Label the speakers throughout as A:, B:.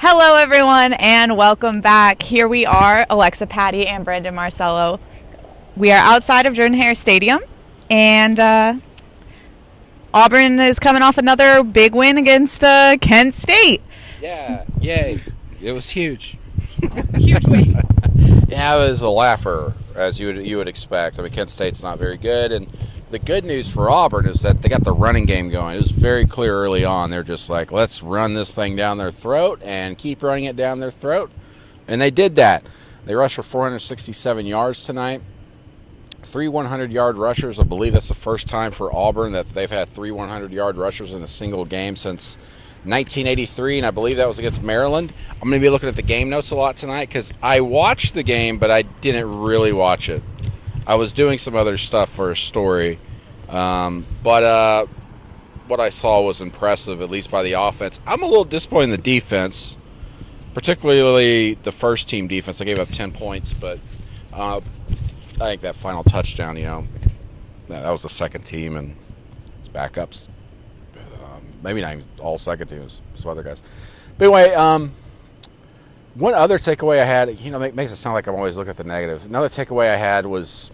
A: Hello, everyone, and welcome back. Here we are, Alexa Patty and Brandon Marcello. We are outside of Jordan-Hare Stadium, and Auburn is coming off another big win against Kent State.
B: Yeah, yay. It was huge.
A: Huge win.
B: Yeah, it was a laugher, as you would expect. I mean, Kent State's not very good, and the good news for Auburn is that they got the running game going. It was very clear early on. They're just like, let's run this thing down their throat and keep running it down their throat. And they did that. They rushed for 467 yards tonight. 3 100-yard rushers. I believe that's the first time for Auburn that they've had 3 100-yard rushers in a single game since 1983, and I believe that was against Maryland. I'm going to be looking at the game notes a lot tonight because I watched the game, but I didn't really watch it. I was doing some other stuff for a story, but what I saw was impressive, at least by the offense. I'm a little disappointed in the defense, particularly the first-team defense. I gave up 10 points, but I think that final touchdown, that was the second team and it's backups. Maybe not even all second teams, some other guys. But anyway, one other takeaway I had, it makes it sound like I'm always looking at the negative. Another takeaway I had was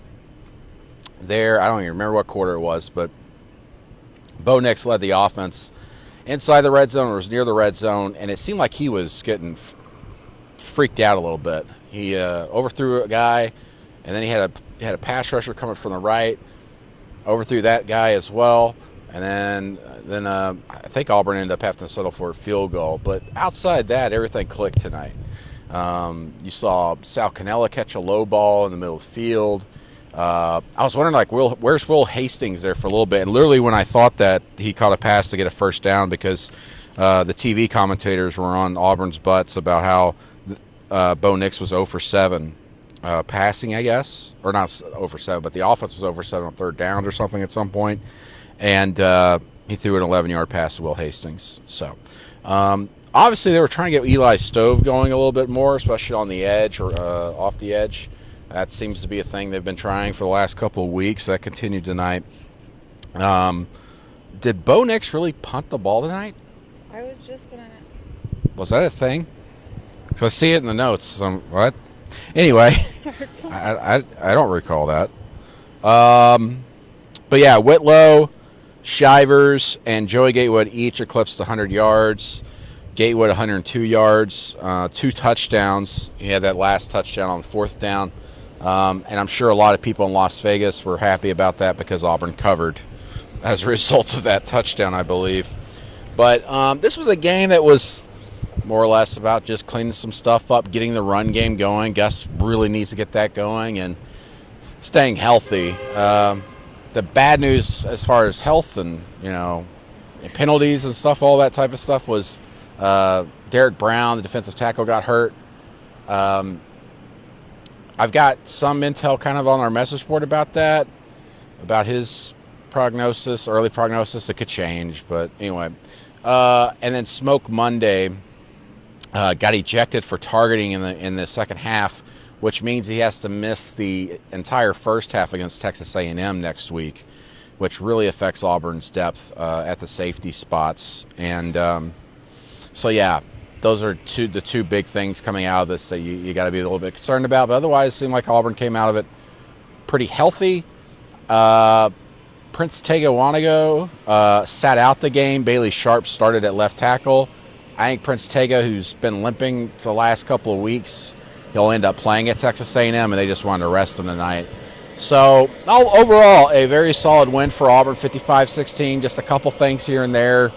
B: there, I don't even remember what quarter it was, but Bo Nix led the offense inside the red zone or was near the red zone, and it seemed like he was getting freaked out a little bit. He overthrew a guy, and then he had a pass rusher coming from the right, overthrew that guy as well. And then I think Auburn ended up having to settle for a field goal. But outside that, everything clicked tonight. You saw Sal Cannella catch a low ball in the middle of the field. I was wondering, where's Will Hastings there for a little bit? And literally when I thought that, he caught a pass to get a first down because the TV commentators were on Auburn's butts about how Bo Nix was 0 for 7 passing, I guess. Or not 0 for 7, but the offense was 0 for 7 on third downs or something at some point. And he threw an 11-yard pass to Will Hastings. So, obviously they were trying to get Eli Stove going a little bit more, especially on the edge or off the edge. That seems to be a thing they've been trying for the last couple of weeks. That continued tonight. Did Bo Nix really punt the ball tonight?
A: I was just going
B: to... Was that a thing? Because I see it in the notes. What? Anyway, I don't recall that. But yeah, Whitlow, Shivers, and Joey Gatewood each eclipsed 100 yards. Gatewood 102 yards, 2 touchdowns. He had that last touchdown on 4th down. And I'm sure a lot of people in Las Vegas were happy about that because Auburn covered as a result of that touchdown, I believe. But this was a game that was more or less about just cleaning some stuff up, getting the run game going. Gus really needs to get that going and staying healthy. The bad news as far as health and, penalties and stuff, all that type of stuff was Derek Brown, the defensive tackle, got hurt. I've got some intel kind of on our message board about that, about his prognosis, early prognosis. It could change, but anyway. And then Smoke Monday got ejected for targeting in the second half, which means he has to miss the entire first half against Texas A&M next week, which really affects Auburn's depth at the safety spots. And so, yeah, those are the two big things coming out of this that you got to be a little bit concerned about. But otherwise, it seemed like Auburn came out of it pretty healthy. Prince Tega Wanago sat out the game. Bailey Sharp started at left tackle. I think Prince Tega, who's been limping for the last couple of weeks, he'll end up playing at Texas A&M, and they just wanted to rest him tonight. So, overall, a very solid win for Auburn, 55-16. Just a couple things here and there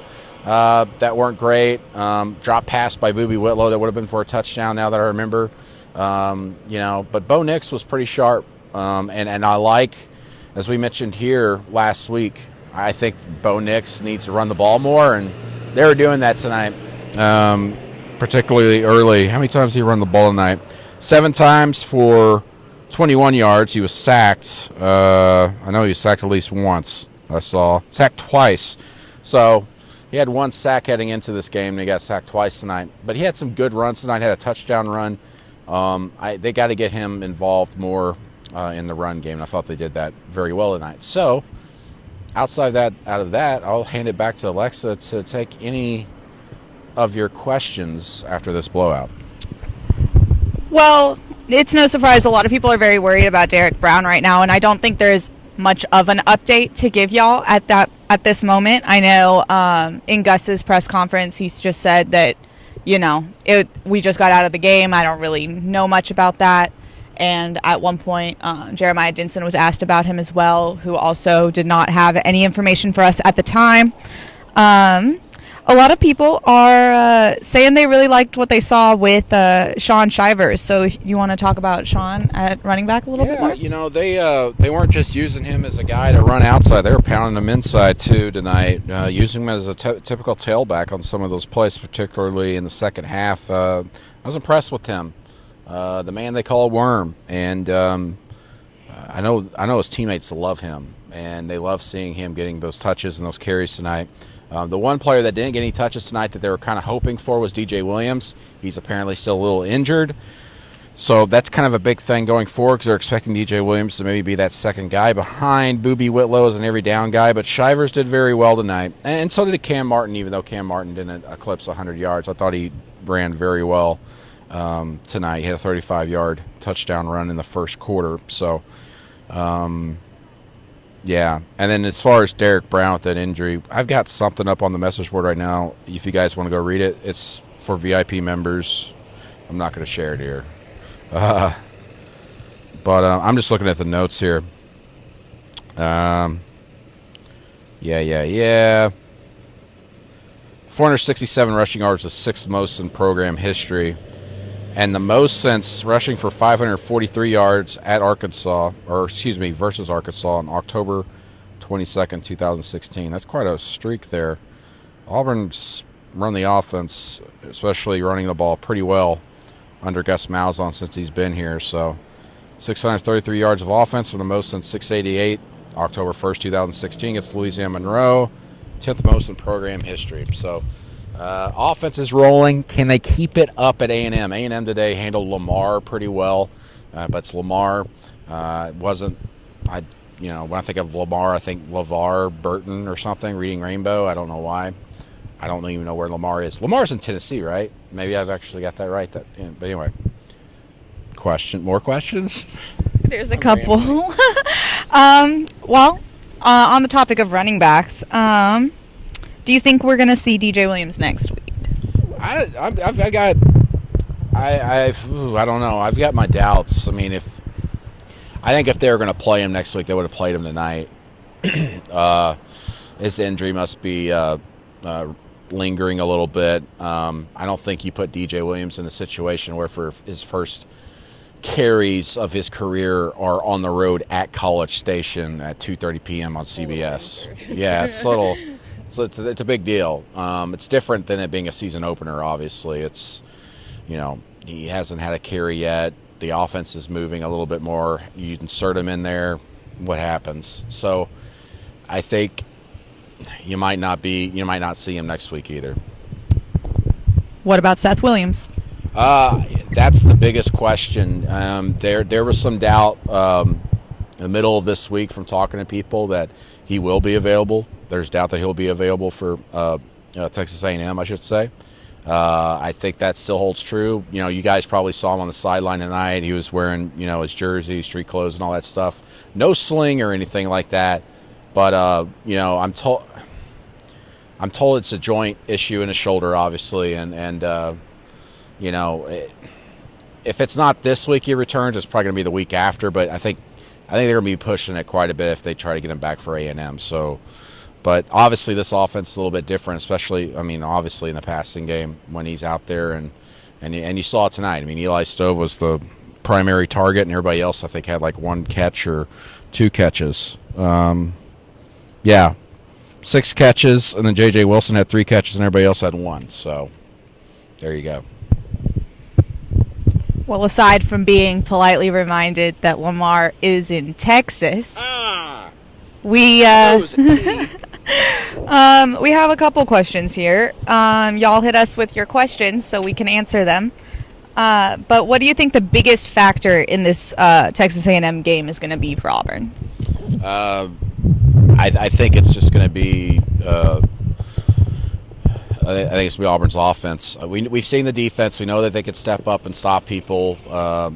B: that weren't great. Drop pass by Boobie Whitlow that would have been for a touchdown now that I remember. But Bo Nix was pretty sharp. And I like, as we mentioned here last week, I think Bo Nix needs to run the ball more, and they were doing that tonight, particularly early. How many times did he run the ball tonight? 7 times for 21 yards. He was sacked. I know he was sacked at least once, I saw. Sacked twice. So he had 1 sack heading into this game, and he got sacked twice tonight. But he had some good runs tonight, had a touchdown run. They got to get him involved more in the run game, and I thought they did that very well tonight. So out of that, I'll hand it back to Alexa to take any of your questions after this blowout?
A: Well, it's no surprise a lot of people are very worried about Derek Brown right now, and I don't think there's much of an update to give y'all at this moment. I know in Gus's press conference, he's just said that, we just got out of the game. I don't really know much about that. And at one point, Jeremiah Dinson was asked about him as well, who also did not have any information for us at the time. A lot of people are saying they really liked what they saw with Sean Shivers. So if you want to talk about Sean at running back a little bit more?
B: They weren't just using him as a guy to run outside. They were pounding him inside, too, tonight, using him as a typical tailback on some of those plays, particularly in the second half. I was impressed with him. The man they call Worm. And I know his teammates love him, and they love seeing him getting those touches and those carries tonight. The one player that didn't get any touches tonight that they were kind of hoping for was DJ Williams. He's apparently still a little injured. So that's kind of a big thing going forward because they're expecting DJ Williams to maybe be that second guy behind Boobie Whitlow as an every down guy. But Shivers did very well tonight. And so did Cam Martin, even though Cam Martin didn't eclipse 100 yards. I thought he ran very well tonight. He had a 35-yard touchdown run in the first quarter. So, yeah, and then as far as Derek Brown with that injury, I've got something up on the message board right now. If you guys want to go read it, it's for VIP members. I'm not going to share it here. But I'm just looking at the notes here. Yeah. 467 rushing yards, the sixth most in program history. And the most since rushing for 543 yards at versus Arkansas on October 22nd, 2016. That's quite a streak there. Auburn's run the offense, especially running the ball, pretty well under Gus Malzahn since he's been here. So 633 yards of offense, and the most since 688, October 1st, 2016, against Louisiana Monroe, 10th most in program history. So offense is rolling. Can they keep it up at A&M? A&M today handled Lamar pretty well, but it's Lamar. When I think of Lamar, I think LeVar Burton or something, Reading Rainbow. I don't know why. I don't even know where Lamar is. Lamar's in Tennessee, right? Maybe I've actually got that right. But anyway, more questions?
A: There's a couple. On the topic of running backs, do you think we're going to see DJ Williams next week?
B: I don't know. I've got my doubts. I mean, I think if they were going to play him next week, they would have played him tonight. His injury must be lingering a little bit. I don't think you put DJ Williams in a situation where for his first carries of his career are on the road at College Station at 2:30 p.m. on CBS. Yeah, it's a little. So it's a big deal. It's different than it being a season opener, obviously. It's, he hasn't had a carry yet. The offense is moving a little bit more. You insert him in there, what happens? So I think you might not see him next week either.
A: What about Seth Williams?
B: That's the biggest question. There was some doubt in the middle of this week from talking to people that he will be available. There's doubt that he'll be available for Texas A&M, I should say. I think that still holds true. You guys probably saw him on the sideline tonight. He was wearing, his jersey, street clothes, and all that stuff. No sling or anything like that. But I'm told it's a joint issue in his shoulder, obviously, and if it's not this week he returns, it's probably going to be the week after. But I think they're going to be pushing it quite a bit if they try to get him back for A&M. So. But obviously this offense is a little bit different, especially, obviously in the passing game when he's out there. And you saw it tonight. Eli Stove was the primary target, and everybody else, I think, had like one catch or two catches. 6 catches, and then J.J. Wilson had 3 catches, and everybody else had 1. So there you go.
A: Well, aside from being politely reminded that Lamar is in Texas, we we have a couple questions here. Y'all hit us with your questions so we can answer them. But what do you think the biggest factor in this Texas A&M game is going to be for Auburn?
B: I think it's just going to be I think it's going to be Auburn's offense. We've seen the defense. We know that they could step up and stop people,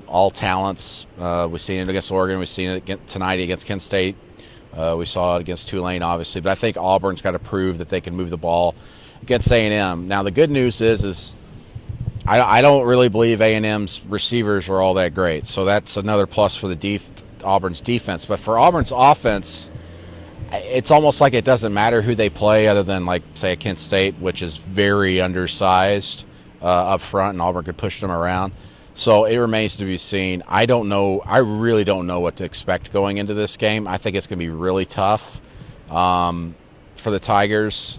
B: all talents. We've seen it against Oregon. We've seen it tonight against Kent State. We saw it against Tulane, obviously. But I think Auburn's got to prove that they can move the ball against A&M. Now, the good news is I don't really believe A&M's receivers are all that great. So that's another plus for Auburn's defense. But for Auburn's offense, it's almost like it doesn't matter who they play other than, like, say, a Kent State, which is very undersized up front, and Auburn could push them around. So it remains to be seen. I don't know. I really don't know what to expect going into this game. I think it's going to be really tough for the Tigers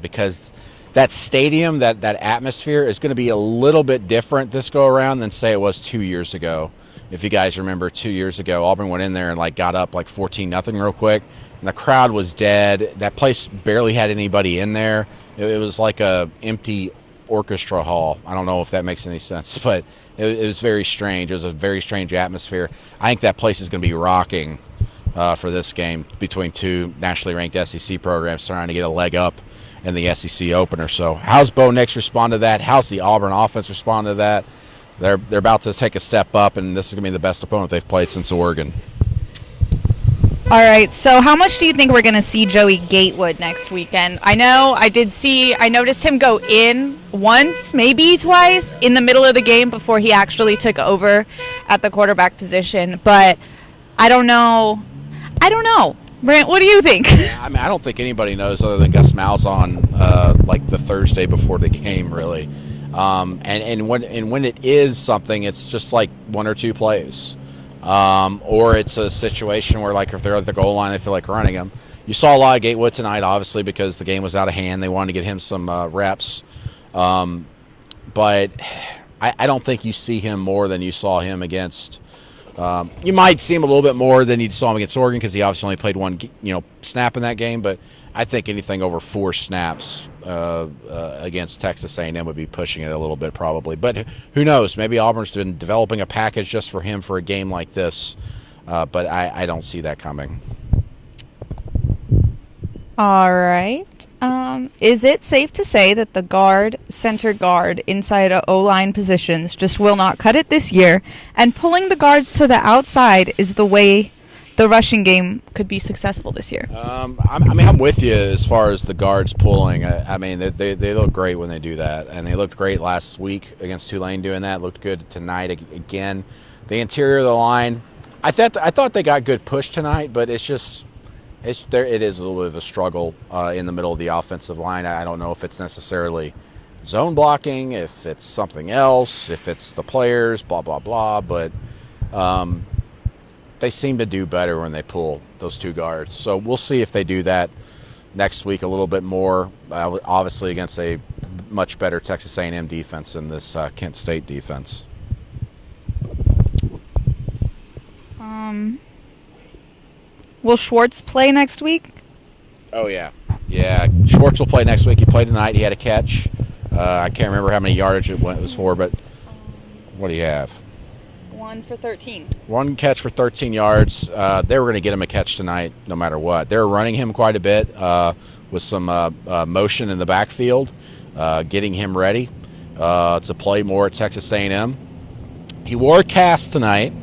B: because that stadium, that atmosphere is going to be a little bit different this go-around than, say, it was 2 years ago. If you guys remember 2 years ago, Auburn went in there and, like, got up like 14-0 real quick. And the crowd was dead. That place barely had anybody in there. It was like a empty orchestra hall. I don't know if that makes any sense, but it was very strange. It was a very strange atmosphere. I think that place is going to be rocking for this game between two nationally ranked SEC programs trying to get a leg up in the SEC opener. So how's Bo Nix respond to that? How's the Auburn offense respond to that? They're about to take a step up, and this is going to be the best opponent they've played since Oregon.
A: All right, so how much do you think we're going to see Joey Gatewood next weekend? I noticed him go in once, maybe twice, in the middle of the game before he actually took over at the quarterback position. But I don't know. Brant, what do you think?
B: I mean, I don't think anybody knows other than Gus Malzahn, like the Thursday before the game, really. And when it is something, it's just like one or two plays. Or it's a situation where, like, if they're at the goal line, they feel like running them. You saw a lot of Gatewood tonight, obviously, because the game was out of hand. They wanted to get him some reps. But I don't think you see him more than you saw him against you might see him a little bit more than you saw him against Oregon because he obviously only played one snap in that game. But I think anything over 4 snaps against Texas A&M would be pushing it a little bit probably. But who knows? Maybe Auburn's been developing a package just for him for a game like this. But I don't see that coming.
A: All right. Is it safe to say that the center guard inside of O-line positions just will not cut it this year, and pulling the guards to the outside is the way the rushing game could be successful this year?
B: I'm with you as far as the guards pulling. I mean, they look great when they do that, and they looked great last week against Tulane doing that. Looked good tonight again. The interior of the line, I thought they got good push tonight, but it is a little bit of a struggle in the middle of the offensive line. I don't know if it's necessarily zone blocking, if it's something else, if it's the players, blah, blah, blah. But they seem to do better when they pull those 2 guards. So we'll see if they do that next week a little bit more, obviously against a much better Texas A&M defense than this Kent State defense.
A: Will Schwartz play next week?
B: Oh, yeah. Yeah, Schwartz will play next week. He played tonight. He had a catch. I can't remember how many yardage it was for, but what do you have?
A: 1 for 13. 1
B: catch for 13 yards. They were going to get him a catch tonight no matter what. They were running him quite a bit with some motion in the backfield, getting him ready to play more at Texas A&M. He wore a cast tonight.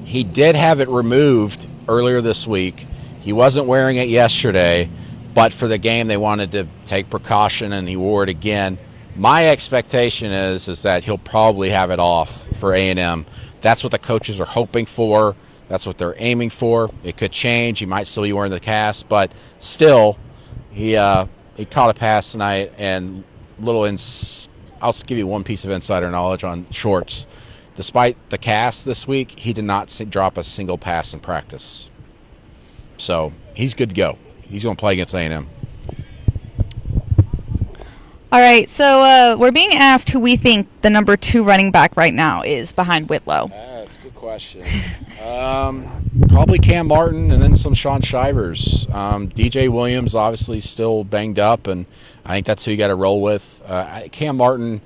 B: He did have it removed earlier this week. He wasn't wearing it yesterday, but for the game they wanted to take precaution, and he wore it again. My expectation is that he'll probably have it off for A&M. That's what the coaches are hoping for. That's what they're aiming for. It could change. He might still be wearing the cast, but still, he caught a pass tonight. And I'll give you one piece of insider knowledge on Schwartz. Despite the cast this week, he did not drop a single pass in practice. So he's good to go. He's going to play against A&M.
A: All right, so we're being asked who we think the number 2 running back right now is behind Whitlow.
B: That's a good question. Probably Cam Martin and then some Sean Shivers. DJ Williams obviously still banged up, and I think that's who you got to roll with. Cam Martin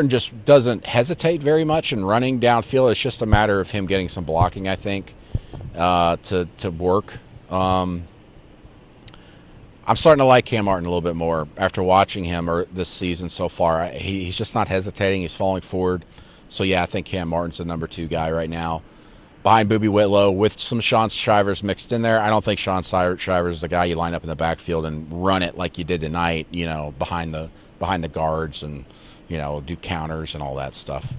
B: just doesn't hesitate very much in running downfield. It's just a matter of him getting some blocking, I think, to work. I'm starting to like Cam Martin a little bit more after watching him this season so far. He's just not hesitating. He's falling forward. So, yeah, I think Cam Martin's the number 2 guy right now. Behind Boobie Whitlow with some Sean Shivers mixed in there. I don't think Sean Shivers is the guy you line up in the backfield and run it like you did tonight, behind the guards and, do counters and all that stuff.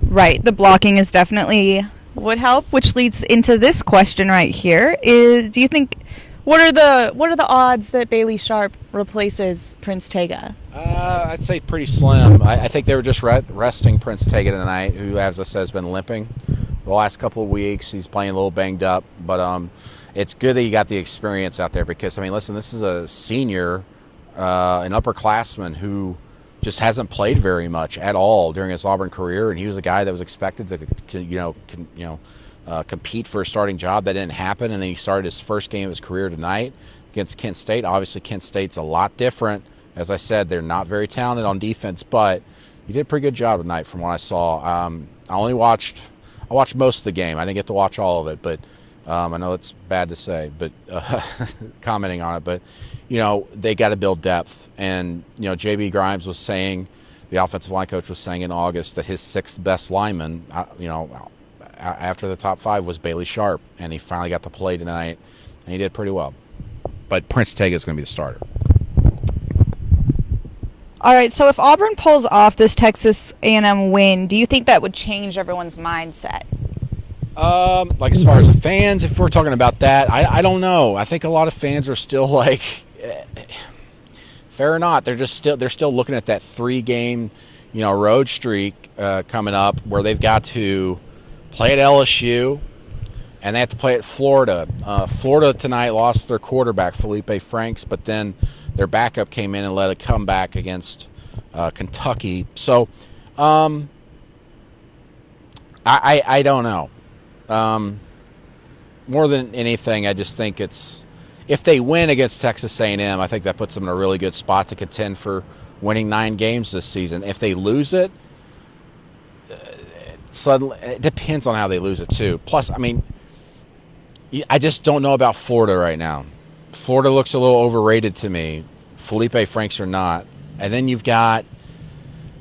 A: Right. The blocking is definitely would help, which leads into this question right here do you think what are the odds that Bailey Sharp replaces Prince Tega?
B: I'd say pretty slim. I think they were just resting Prince Tega tonight, who, as I said, has been limping the last couple of weeks. He's playing a little banged up, but it's good that you got the experience out there because, listen, this is a senior, an upperclassman who just hasn't played very much at all during his Auburn career, and he was a guy that was expected to compete for a starting job. That didn't happen, and then he started his first game of his career tonight against Kent State. Obviously, Kent State's a lot different. As I said, they're not very talented on defense, but he did a pretty good job tonight from what I saw. I watched most of the game. I didn't get to watch all of it, but I know it's bad to say, but commenting on it, but they got to build depth. And JB Grimes was saying, the offensive line coach was saying in August that his 6th best lineman, after the top 5 was Bailey Sharp, and he finally got to play tonight, and he did pretty well. But Prince Tega is going to be the starter.
A: All right, so if Auburn pulls off this Texas A&M win, do you think that would change everyone's mindset?
B: Like as far as the fans, if we're talking about that, I don't know. I think a lot of fans are still like, fair or not, they're still looking at that 3-game, road streak coming up where they've got to play at LSU and they have to play at Florida. Florida tonight lost their quarterback, Felipe Franks, but then their backup came in and led a comeback against Kentucky. So I don't know. More than anything, I just think if they win against Texas A&M, I think that puts them in a really good spot to contend for winning 9 games this season. If they lose it, suddenly it depends on how they lose it too. Plus, I just don't know about Florida right now. Florida looks a little overrated to me. Felipe Franks or not. And then you've got,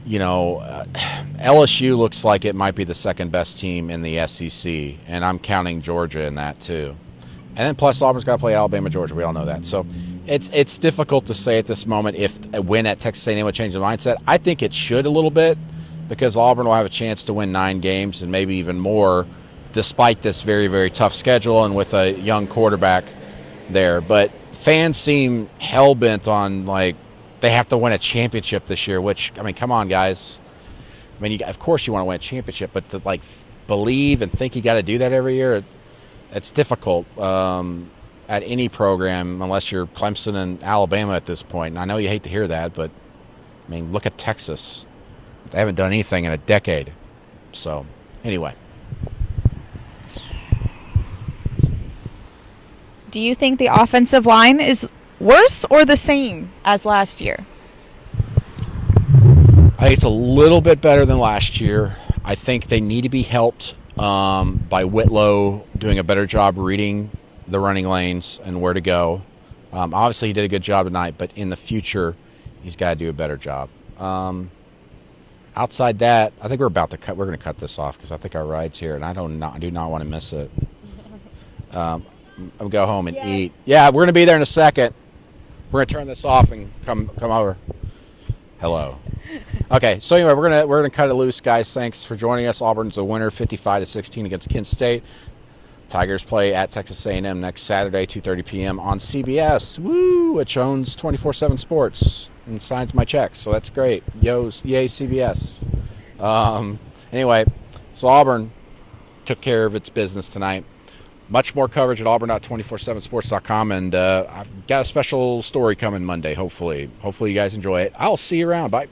B: LSU looks like it might be the 2nd best team in the SEC, and I'm counting Georgia in that too. And then plus Auburn's got to play Alabama, Georgia. We all know that. So it's difficult to say at this moment if a win at Texas A&M would change the mindset. I think it should a little bit because Auburn will have a chance to win 9 games and maybe even more despite this very, very tough schedule and with a young quarterback there. But fans seem hell-bent on, they have to win a championship this year, which, come on, guys. Of course you want to win a championship, but to, believe and think you got to do that every year, it's difficult at any program unless you're Clemson and Alabama at this point. And I know you hate to hear that, but, look at Texas. They haven't done anything in a decade. So, anyway.
A: Do you think the offensive line is worse or the same as last year?
B: I think it's a little bit better than last year. I think they need to be helped by Whitlow doing a better job reading the running lanes and where to go. Obviously, he did a good job tonight, but in the future, he's got to do a better job. Outside that, I think we're going to cut this off because I think our ride's here, and I do not want to miss it. I'll go home and eat. Yeah, we're going to be there in a second. We're going to turn this off and come over. Hello. Okay, so anyway, we're gonna cut it loose, guys. Thanks for joining us. Auburn's a winner, 55-16 against Kent State. Tigers play at Texas A&M next Saturday, 2:30 p.m. on CBS. Woo! Which owns 24/7 Sports and signs my checks, so that's great. Yay CBS. Anyway, so Auburn took care of its business tonight. Much more coverage at auburn.247sports.com, and I've got a special story coming Monday, hopefully. Hopefully you guys enjoy it. I'll see you around. Bye.